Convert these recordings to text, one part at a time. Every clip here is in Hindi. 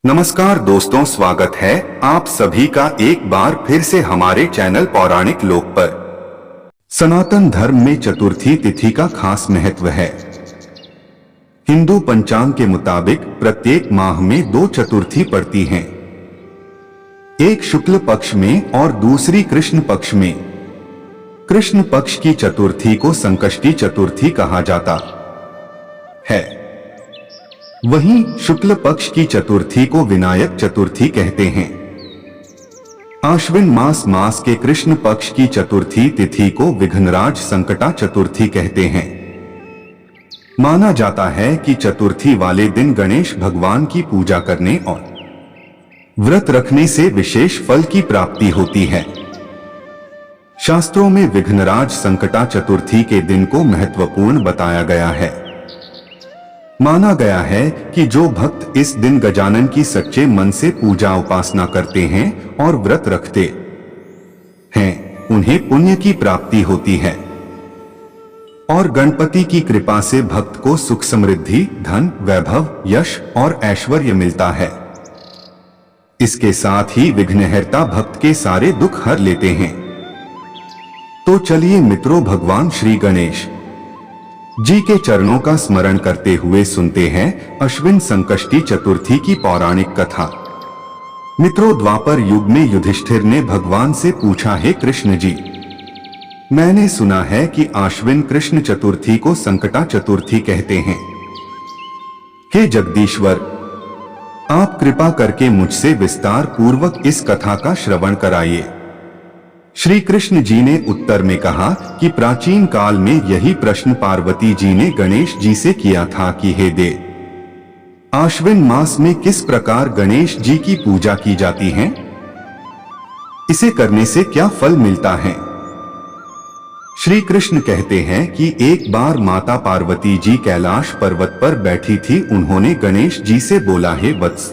नमस्कार दोस्तों, स्वागत है आप सभी का एक बार फिर से हमारे चैनल पौराणिक लोक पर। सनातन धर्म में चतुर्थी तिथि का खास महत्व है। हिंदू पंचांग के मुताबिक प्रत्येक माह में दो चतुर्थी पड़ती हैं, एक शुक्ल पक्ष में और दूसरी कृष्ण पक्ष में। कृष्ण पक्ष की चतुर्थी को संकष्टी चतुर्थी कहा जाता है, वहीं शुक्ल पक्ष की चतुर्थी को विनायक चतुर्थी कहते हैं। आश्विन मास के कृष्ण पक्ष की चतुर्थी तिथि को विघ्नराज संकटा चतुर्थी कहते हैं। माना जाता है कि चतुर्थी वाले दिन गणेश भगवान की पूजा करने और व्रत रखने से विशेष फल की प्राप्ति होती है। शास्त्रों में विघ्नराज संकटा चतुर्थी के दिन को महत्वपूर्ण बताया गया है। माना गया है कि जो भक्त इस दिन गजानन की सच्चे मन से पूजा उपासना करते हैं और व्रत रखते हैं, उन्हें पुण्य की प्राप्ति होती है और गणपति की कृपा से भक्त को सुख समृद्धि, धन, वैभव, यश और ऐश्वर्य मिलता है। इसके साथ ही विघ्नहर्ता भक्त के सारे दुख हर लेते हैं। तो चलिए मित्रों, भगवान श्री गणेश जी के चरणों का स्मरण करते हुए सुनते हैं अश्विन संकष्टी चतुर्थी की पौराणिक कथा। मित्रों, द्वापर युग में युधिष्ठिर ने भगवान से पूछा, हे कृष्ण जी, मैंने सुना है कि आश्विन कृष्ण चतुर्थी को संकटा चतुर्थी कहते हैं। हे जगदीश्वर, आप कृपा करके मुझसे विस्तार पूर्वक इस कथा का श्रवण कराइए। श्री कृष्ण जी ने उत्तर में कहा कि प्राचीन काल में यही प्रश्न पार्वती जी ने गणेश जी से किया था कि हे देव, आश्विन मास में किस प्रकार गणेश जी की पूजा की जाती है, इसे करने से क्या फल मिलता है। श्री कृष्ण कहते हैं कि एक बार माता पार्वती जी कैलाश पर्वत पर बैठी थी। उन्होंने गणेश जी से बोला, हे वत्स,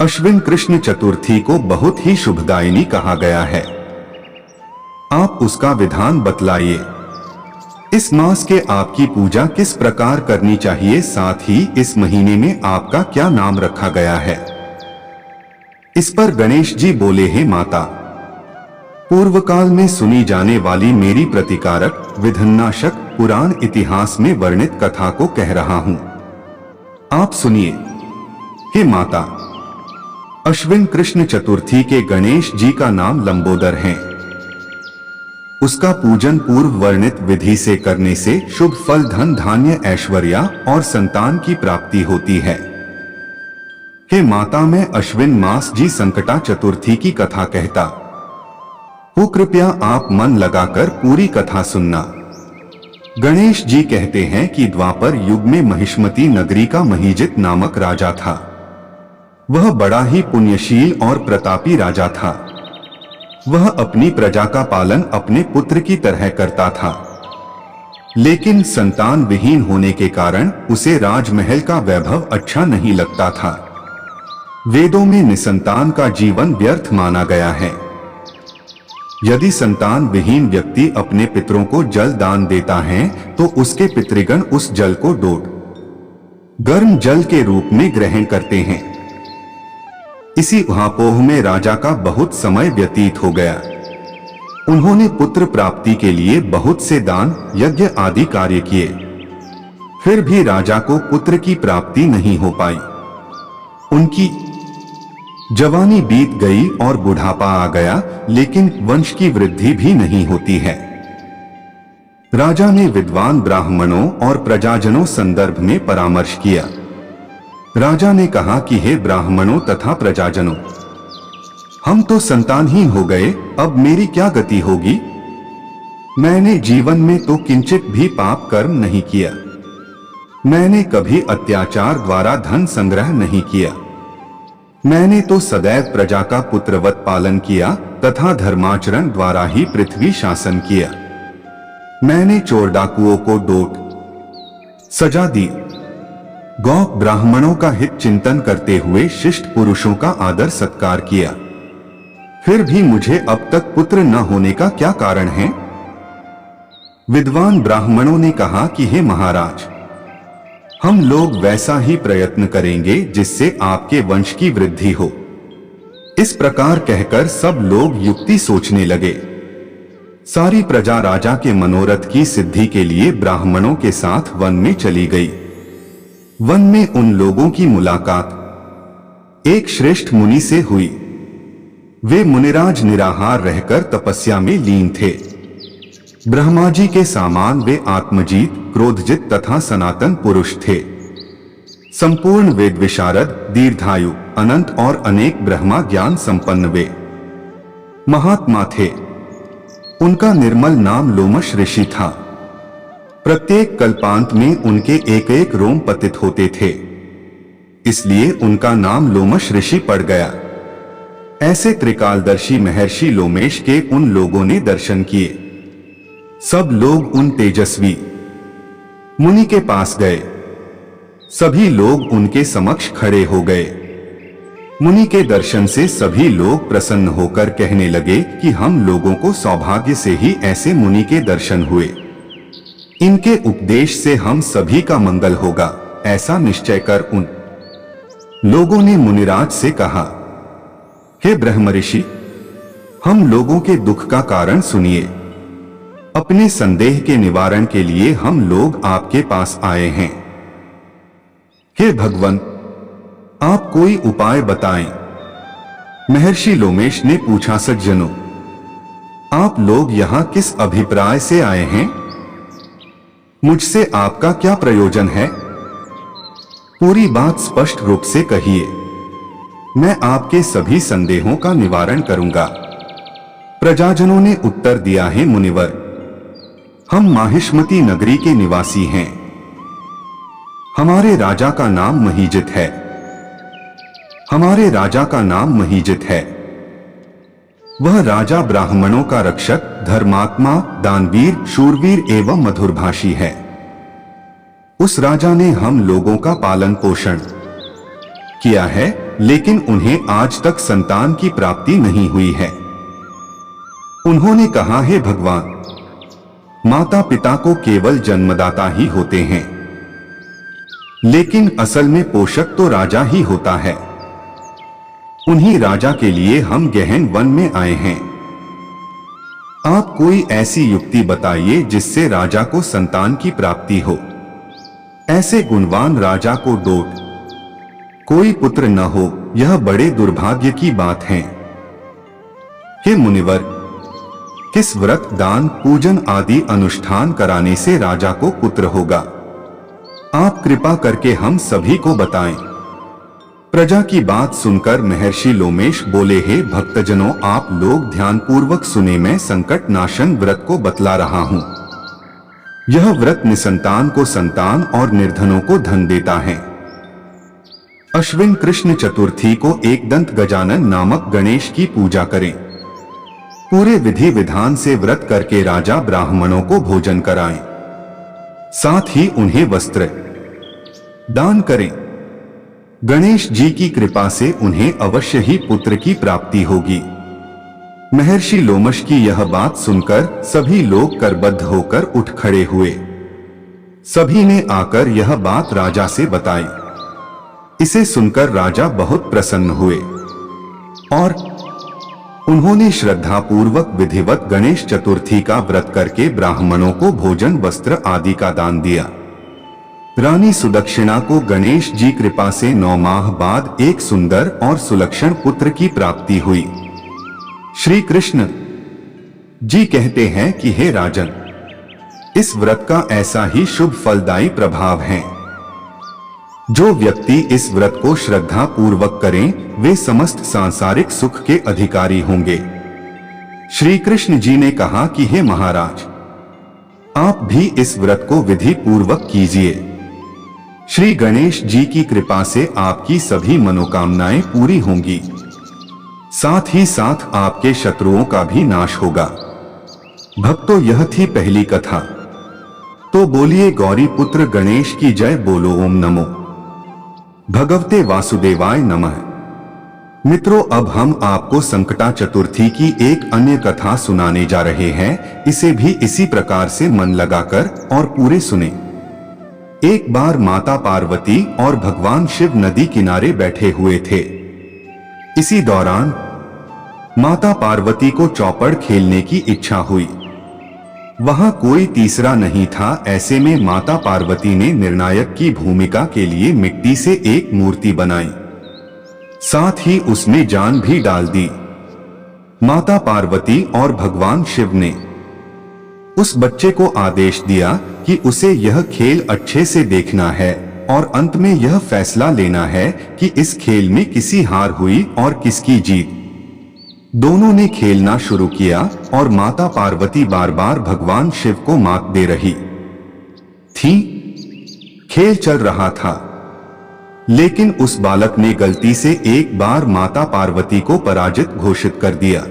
अश्विन कृष्ण चतुर्थी को बहुत ही शुभदायिनी कहा गया है, आप उसका विधान बतलाइए। इस मास के आपकी पूजा किस प्रकार करनी चाहिए, साथ ही इस महीने में आपका क्या नाम रखा गया है। इस पर गणेश जी बोले, हे माता, पूर्व काल में सुनी जाने वाली मेरी प्रतिकारक विधन्नाशक पुराण इतिहास में वर्णित कथा को कह रहा हूं, आप सुनिए। हे माता, अश्विन कृष्ण चतुर्थी के गणेश जी का नाम लंबोदर है। उसका पूजन पूर्व वर्णित विधि से करने से शुभ फल, धन, धान्य, ऐश्वर्य और संतान की प्राप्ति होती है। हे माता, मैं अश्विन मास जी संकटा चतुर्थी की कथा कहता हूँ, कृपया आप मन लगाकर पूरी कथा सुनना। गणेश जी कहते हैं कि द्वापर युग में महिष्मती नगरी का महीजित नामक राजा था। वह बड़ा ही पुण्यशील और प्रतापी राजा था। वह अपनी प्रजा का पालन अपने पुत्र की तरह करता था, लेकिन संतान विहीन होने के कारण उसे राजमहल का वैभव अच्छा नहीं लगता था। वेदों में निसंतान का जीवन व्यर्थ माना गया है। यदि संतान विहीन व्यक्ति अपने पितरों को जल दान देता है तो उसके पितृगण उस जल को गर्म जल के रूप में ग्रहण करते हैं। इसी उहापोह में राजा का बहुत समय व्यतीत हो गया। उन्होंने पुत्र प्राप्ति के लिए बहुत से दान, यज्ञ आदि कार्य किए, फिर भी राजा को पुत्र की प्राप्ति नहीं हो पाई। उनकी जवानी बीत गई और बुढ़ापा आ गया, लेकिन वंश की वृद्धि भी नहीं होती है। राजा ने विद्वान ब्राह्मणों और प्रजाजनों संदर्भ में परामर्श किया। राजा ने कहा कि हे ब्राह्मणों तथा प्रजाजनों, हम तो संतानहीन हो गए, अब मेरी क्या गति होगी। मैंने जीवन में तो किंचित भी पाप कर्म नहीं किया। मैंने कभी अत्याचार द्वारा धन संग्रह नहीं किया। मैंने तो सदैव प्रजा का पुत्रवत पालन किया तथा धर्माचरण द्वारा ही पृथ्वी शासन किया। मैंने चोर डाकुओं को सजा दी। गौ ब्राह्मणों का हित चिंतन करते हुए शिष्ट पुरुषों का आदर सत्कार किया। फिर भी मुझे अब तक पुत्र न होने का क्या कारण है। विद्वान ब्राह्मणों ने कहा कि हे महाराज, हम लोग वैसा ही प्रयत्न करेंगे जिससे आपके वंश की वृद्धि हो। इस प्रकार कहकर सब लोग युक्ति सोचने लगे। सारी प्रजा राजा के मनोरथ की सिद्धि के लिए ब्राह्मणों के साथ वन में चली गई। वन में उन लोगों की मुलाकात एक श्रेष्ठ मुनि से हुई। वे मुनिराज निराहार रहकर तपस्या में लीन थे। ब्रह्मा जी के समान वे आत्मजीत, क्रोधजित तथा सनातन पुरुष थे। संपूर्ण वेद विशारद, दीर्घायु, अनंत और अनेक ब्रह्मा ज्ञान संपन्न वे महात्मा थे। उनका निर्मल नाम लोमश ऋषि था। प्रत्येक कल्पांत में उनके एक एक रोम पतित होते थे, इसलिए उनका नाम लोमश ऋषि पड़ गया। ऐसे त्रिकालदर्शी महर्षि लोमेश के उन लोगों ने दर्शन किए। सब लोग उन तेजस्वी मुनि के पास गए। सभी लोग उनके समक्ष खड़े हो गए। मुनि के दर्शन से सभी लोग प्रसन्न होकर कहने लगे कि हम लोगों को सौभाग्य से ही ऐसे मुनि के दर्शन हुए। इनके उपदेश से हम सभी का मंगल होगा, ऐसा निश्चय कर उन लोगों ने मुनिराज से कहा, हे ब्रह्मऋषि, हम लोगों के दुख का कारण सुनिए। अपने संदेह के निवारण के लिए हम लोग आपके पास आए हैं। हे भगवान, आप कोई उपाय बताएं। महर्षि लोमेश ने पूछा, सज्जनों, आप लोग यहां किस अभिप्राय से आए हैं? मुझसे आपका क्या प्रयोजन है? पूरी बात स्पष्ट रूप से कहिए। मैं आपके सभी संदेहों का निवारण करूंगा। प्रजाजनों ने उत्तर दिया, है मुनिवर, हम माहिष्मती नगरी के निवासी हैं। हमारे राजा का नाम महीजित है। हमारे राजा का नाम महीजित है। वह राजा ब्राह्मणों का रक्षक, धर्मात्मा, दानवीर, शूरवीर एवं मधुरभाषी है। उस राजा ने हम लोगों का पालन पोषण किया है, लेकिन उन्हें आज तक संतान की प्राप्ति नहीं हुई है। उन्होंने कहा, हे भगवान, माता पिता को केवल जन्मदाता ही होते हैं, लेकिन असल में पोषक तो राजा ही होता है। उन्हीं राजा के लिए हम गहन वन में आए हैं। आप कोई ऐसी युक्ति बताइए जिससे राजा को संतान की प्राप्ति हो। ऐसे गुणवान राजा को डोट कोई पुत्र न हो, यह बड़े दुर्भाग्य की बात है। हे मुनिवर, किस व्रत, दान, पूजन आदि अनुष्ठान कराने से राजा को पुत्र होगा? आप कृपा करके हम सभी को बताएं। प्रजा की बात सुनकर महर्षि लोमेश बोले, हे भक्तजनों, आप लोग ध्यानपूर्वक सुने। मैं संकट नाशन व्रत को बतला रहा हूं। यह व्रत निसंतान को संतान और निर्धनों को धन देता है। अश्विन कृष्ण चतुर्थी को एकदंत गजानन नामक गणेश की पूजा करें। पूरे विधि विधान से व्रत करके राजा ब्राह्मणों को भोजन कराएं। साथ ही उन्हें वस्त्र दान करें। गणेश जी की कृपा से उन्हें अवश्य ही पुत्र की प्राप्ति होगी। महर्षि लोमश की यह बात सुनकर सभी लोग करबद्ध होकर उठ खड़े हुए। सभी ने आकर यह बात राजा से बताई। इसे सुनकर राजा बहुत प्रसन्न हुए और उन्होंने श्रद्धापूर्वक विधिवत गणेश चतुर्थी का व्रत करके ब्राह्मणों को भोजन, वस्त्र आदि का दान दिया। रानी सुदक्षिणा को गणेश जी कृपा से 9 माह बाद एक सुंदर और सुलक्षण पुत्र की प्राप्ति हुई। श्री कृष्ण जी कहते हैं कि हे राजन, इस व्रत का ऐसा ही शुभ फलदायी प्रभाव है। जो व्यक्ति इस व्रत को श्रद्धा पूर्वक करें, वे समस्त सांसारिक सुख के अधिकारी होंगे। श्री कृष्ण जी ने कहा कि हे महाराज, आप भी इस व्रत को विधि पूर्वक कीजिए। श्री गणेश जी की कृपा से आपकी सभी मनोकामनाएं पूरी होंगी। साथ ही साथ आपके शत्रुओं का भी नाश होगा। भक्तों, यह थी पहली कथा। तो बोलिए गौरी पुत्र गणेश की जय। बोलो ओम नमो भगवते वासुदेवाय नमः। मित्रों, अब हम आपको संकटा चतुर्थी की एक अन्य कथा सुनाने जा रहे हैं। इसे भी इसी प्रकार से मन लगाकर और पूरे सुने। एक बार माता पार्वती और भगवान शिव नदी किनारे बैठे हुए थे। इसी दौरान माता पार्वती को चौपड़ खेलने की इच्छा हुई। वहां कोई तीसरा नहीं था। ऐसे में माता पार्वती ने निर्णायक की भूमिका के लिए मिट्टी से एक मूर्ति बनाई, साथ ही उसमें जान भी डाल दी। माता पार्वती और भगवान शिव ने उस बच्चे को आदेश दिया कि उसे यह खेल अच्छे से देखना है और अंत में यह फैसला लेना है कि इस खेल में किसी हार हुई और किसकी जीत। दोनों ने खेलना शुरू किया और माता पार्वती बार बार भगवान शिव को मात दे रही थी। खेल चल रहा था, लेकिन उस बालक ने गलती से एक बार माता पार्वती को पराजित घोषित कर दिया।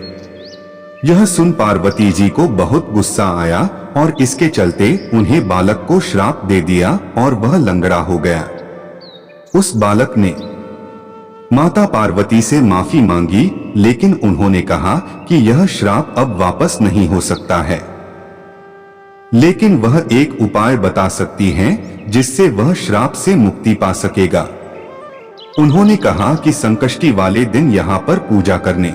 यह सुन पार्वती जी को बहुत गुस्सा आया और इसके चलते उन्हें बालक को श्राप दे दिया और वह लंगड़ा हो गया। उस बालक ने माता पार्वती से माफी मांगी, लेकिन उन्होंने कहा कि यह श्राप अब वापस नहीं हो सकता है, लेकिन वह एक उपाय बता सकती हैं जिससे वह श्राप से मुक्ति पा सकेगा। उन्होंने कहा कि संकष्टी वाले दिन यहाँ पर पूजा करने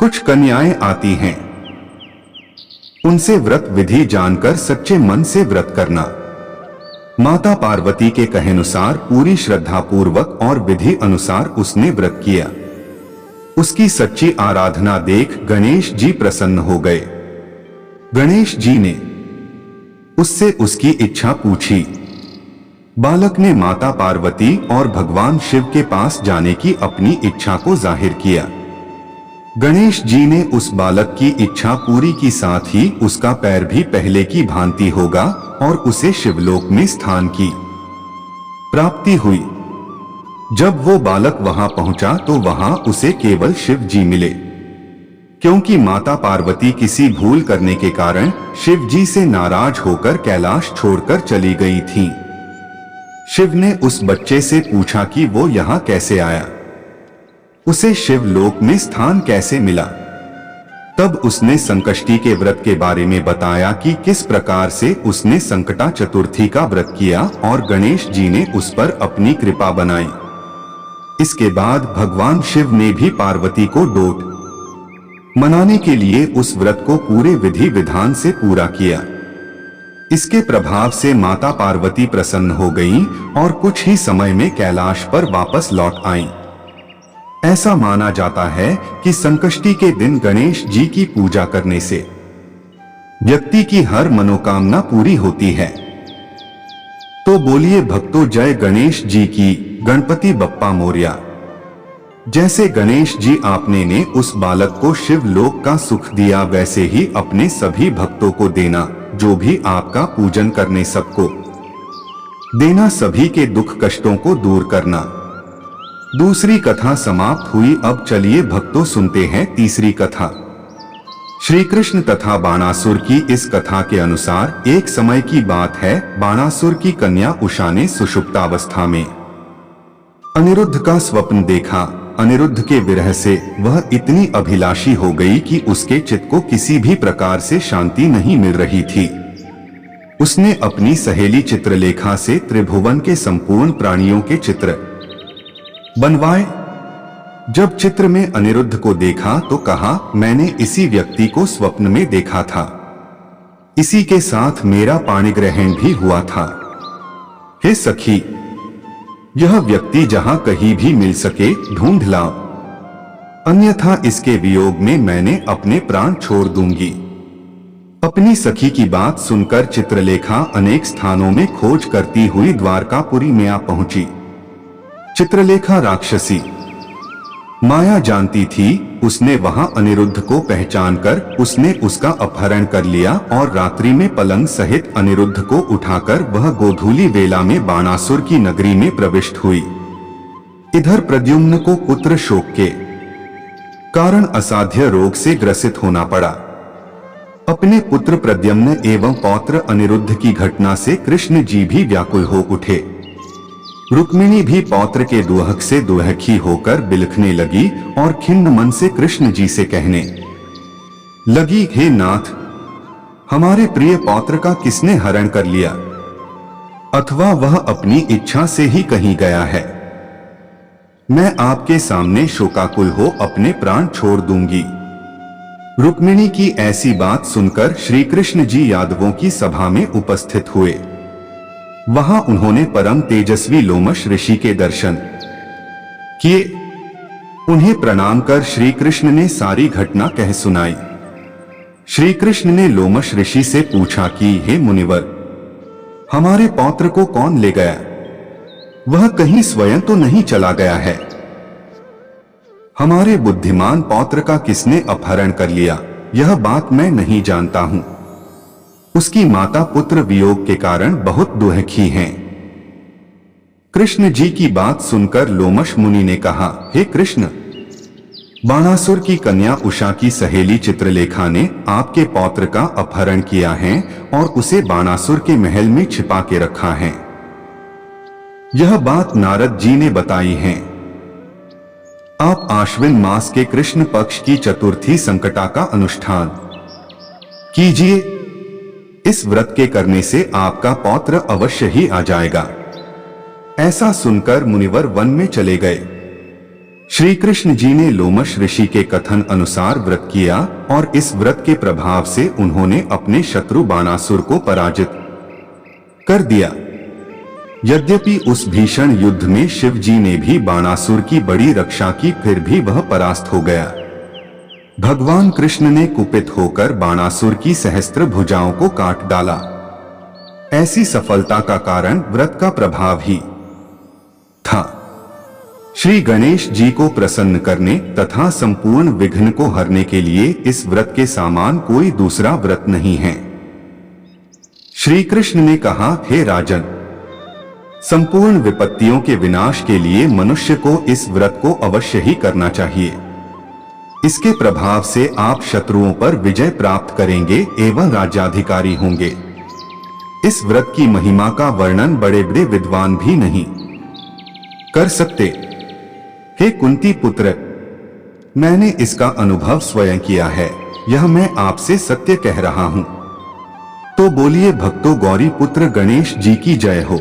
कुछ कन्याएं आती हैं, उनसे व्रत विधि जानकर सच्चे मन से व्रत करना। माता पार्वती के कहेनुसार पूरी श्रद्धा पूर्वक और विधि अनुसार उसने व्रत किया। उसकी सच्ची आराधना देख गणेश जी प्रसन्न हो गए। गणेश जी ने उससे उसकी इच्छा पूछी। बालक ने माता पार्वती और भगवान शिव के पास जाने की अपनी इच्छा को जाहिर किया। गणेश जी ने उस बालक की इच्छा पूरी की, साथ ही उसका पैर भी पहले की भांति होगा और उसे शिवलोक में स्थान की प्राप्ति हुई। जब वो बालक वहां पहुंचा तो वहां उसे केवल शिव जी मिले, क्योंकि माता पार्वती किसी भूल करने के कारण शिव जी से नाराज होकर कैलाश छोड़कर चली गई थी। शिव ने उस बच्चे से पूछा कि वो यहाँ कैसे आया, उसे शिवलोक में स्थान कैसे मिला। तब उसने संकष्टी के व्रत के बारे में बताया कि किस प्रकार से उसने संकटा चतुर्थी का व्रत किया और गणेश जी ने उस पर अपनी कृपा बनाई। इसके बाद भगवान शिव ने भी पार्वती को डोट मनाने के लिए उस व्रत को पूरे विधि विधान से पूरा किया। इसके प्रभाव से माता पार्वती प्रसन्न हो गईं और कुछ ही समय में कैलाश पर वापस लौट आईं। ऐसा माना जाता है कि संकष्टी के दिन गणेश जी की पूजा करने से व्यक्ति की हर मनोकामना पूरी होती है। तो बोलिए भक्तों, जय गणेश जी की। गणपति बप्पा मोरया। जैसे गणेश जी आपने ने उस बालक को शिवलोक का सुख दिया, वैसे ही अपने सभी भक्तों को देना, जो भी आपका पूजन करने सबको देना, सभी के दुख कष्टों को दूर करना। दूसरी कथा समाप्त हुई। अब चलिए भक्तों सुनते हैं तीसरी कथा, श्री कृष्ण तथा बाणासुर की। इस कथा के अनुसार एक समय की बात है, बाणासुर की कन्या उषा ने सुषुप्तावस्था में अनिरुद्ध का स्वप्न देखा। अनिरुद्ध के विरह से वह इतनी अभिलाषी हो गई कि उसके चित्त को किसी भी प्रकार से शांति नहीं मिल रही थी। उसने अपनी सहेली चित्रलेखा से त्रिभुवन के संपूर्ण प्राणियों के चित्र बनवाए। जब चित्र में अनिरुद्ध को देखा तो कहा, मैंने इसी व्यक्ति को स्वप्न में देखा था, इसी के साथ मेरा पाणिग्रहण भी हुआ था। हे सखी, यह व्यक्ति जहां कहीं भी मिल सके ढूंढ लाओ, अन्यथा इसके वियोग में मैंने अपने प्राण छोड़ दूंगी। अपनी सखी की बात सुनकर चित्रलेखा अनेक स्थानों में खोज करती हुई द्वारकापुरी में आ पहुंची। चित्रलेखा राक्षसी माया जानती थी। उसने वहां अनिरुद्ध को पहचानकर उसने उसका अपहरण कर लिया और रात्रि में पलंग सहित अनिरुद्ध को उठाकर वह गोधूली वेला में बाणासुर की नगरी में प्रविष्ट हुई। इधर प्रद्युम्न को पुत्र शोक के कारण असाध्य रोग से ग्रसित होना पड़ा। अपने पुत्र प्रद्युम्न एवं पौत्र अनिरुद्ध की घटना से कृष्ण जी भी व्याकुल हो उठे। रुक्मिणी भी पौत्र के दुहक से दुहखी होकर बिलखने लगी और खिन्न मन से कृष्ण जी से कहने लगी, हे नाथ, हमारे प्रिय पौत्र का किसने हरण कर लिया? अथवा वह अपनी इच्छा से ही कहीं गया है। मैं आपके सामने शोकाकुल हो अपने प्राण छोड़ दूंगी। रुक्मिणी की ऐसी बात सुनकर श्री कृष्ण जी यादवों की सभा में उपस्थित हुए। वहां उन्होंने परम तेजस्वी लोमश ऋषि के दर्शन किए। उन्हें प्रणाम कर श्री कृष्ण ने सारी घटना कह सुनाई। श्री कृष्ण ने लोमश ऋषि से पूछा कि हे मुनिवर, हमारे पौत्र को कौन ले गया? वह कहीं स्वयं तो नहीं चला गया है? हमारे बुद्धिमान पौत्र का किसने अपहरण कर लिया, यह बात मैं नहीं जानता हूं। उसकी माता पुत्र वियोग के कारण बहुत दुखी हैं। कृष्ण जी की बात सुनकर लोमश मुनि ने कहा, हे कृष्ण, बाणासुर की कन्या उषा की सहेली चित्रलेखा ने आपके पौत्र का अपहरण किया है और उसे बाणासुर के महल में छिपा के रखा है। यह बात नारद जी ने बताई है। आप आश्विन मास के कृष्ण पक्ष की चतुर्थी संकटा का अनुष्ठान कीजिए। इस व्रत के करने से आपका पौत्र अवश्य ही आ जाएगा। ऐसा सुनकर मुनिवर वन में चले गए। श्री कृष्ण जी ने लोमश ऋषि के कथन अनुसार व्रत किया और इस व्रत के प्रभाव से उन्होंने अपने शत्रु बाणासुर को पराजित कर दिया। यद्यपि उस भीषण युद्ध में शिव जी ने भी बाणासुर की बड़ी रक्षा की, फिर भी वह परास्त हो गया। भगवान कृष्ण ने कुपित होकर बाणासुर की सहस्त्र भुजाओं को काट डाला। ऐसी सफलता का कारण व्रत का प्रभाव ही था। श्री गणेश जी को प्रसन्न करने तथा संपूर्ण विघ्न को हरने के लिए इस व्रत के समान कोई दूसरा व्रत नहीं है। श्री कृष्ण ने कहा, हे राजन, संपूर्ण विपत्तियों के विनाश के लिए मनुष्य को इस व्रत को अवश्य ही करना चाहिए। इसके प्रभाव से आप शत्रुओं पर विजय प्राप्त करेंगे एवं राज्याधिकारी होंगे। इस व्रत की महिमा का वर्णन बड़े बड़े विद्वान भी नहीं कर सकते। हे कुंती पुत्र, मैंने इसका अनुभव स्वयं किया है, यह मैं आपसे सत्य कह रहा हूं। तो बोलिए भक्तों, गौरी पुत्र गणेश जी की जय हो।